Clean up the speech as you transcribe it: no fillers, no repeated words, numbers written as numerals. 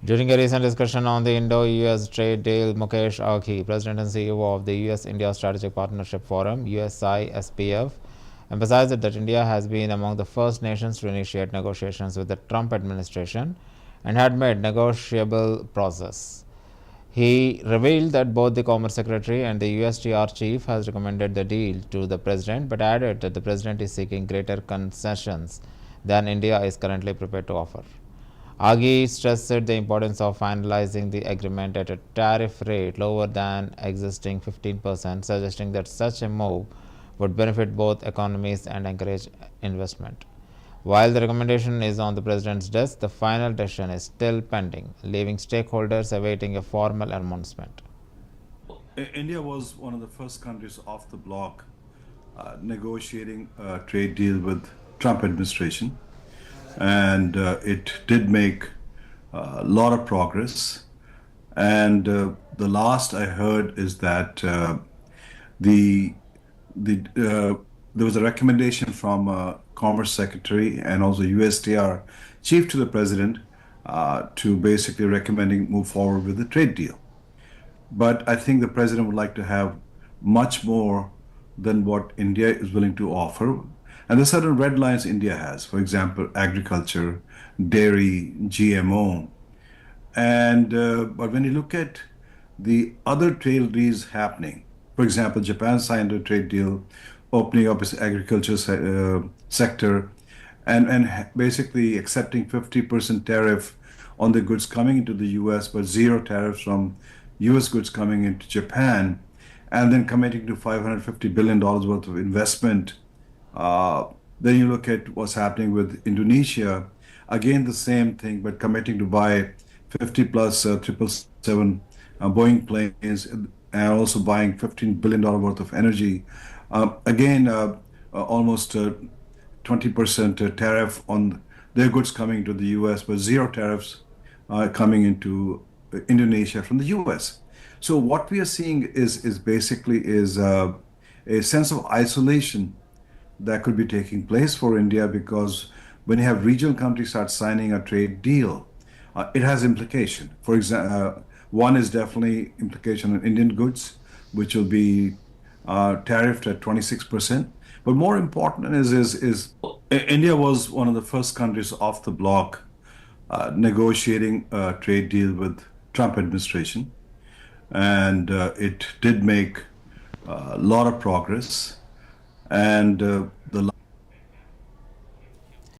During a recent discussion on the Indo-US trade deal, Mukesh Aghi, President and CEO of the US-India Strategic Partnership Forum (USI-SPF), emphasized that India has been among the first nations to initiate negotiations with the Trump administration and had made negotiable progress. He revealed that both the Commerce Secretary and the USTR chief has recommended the deal to the president, but added that the president is seeking greater concessions than India is currently prepared to offer. Aghi stressed the importance of finalizing the agreement at a tariff rate lower than existing 15%, suggesting that such a move would benefit both economies and encourage investment. While the recommendation is on the president's desk, the final decision is still pending, leaving stakeholders awaiting a formal announcement. India was one of the first countries off the block negotiating a trade deal with Trump administration, and it did make a lot of progress. And the last I heard is that the there was a recommendation from Commerce Secretary and also USTR chief to the president to basically recommending move forward with the trade deal. But I think the president would like to have much more than what India is willing to offer. And there's certain red lines India has, for example, agriculture, dairy, GMO. And but when you look at the other trade deals happening, for example, Japan signed a trade deal opening up its agriculture sector and basically accepting 50% tariff on the goods coming into the US, but zero tariffs from US goods coming into Japan, and then committing to $550 billion worth of investment. Then you look at what's happening with Indonesia, again the same thing, but committing to buy 50 plus 777 Boeing planes and also buying $15 billion worth of energy. Again, almost 20% tariff on their goods coming to the US, but zero tariffs coming into Indonesia from the US. So what we are seeing is basically a sense of isolation that could be taking place for India, because when you have regional countries start signing a trade deal, it has implication. For example, one is definitely implication on Indian goods, which will be tariffed at 26%. But more important is India was one of the first countries off the block negotiating a trade deal with Trump administration, and it did make a lot of progress. And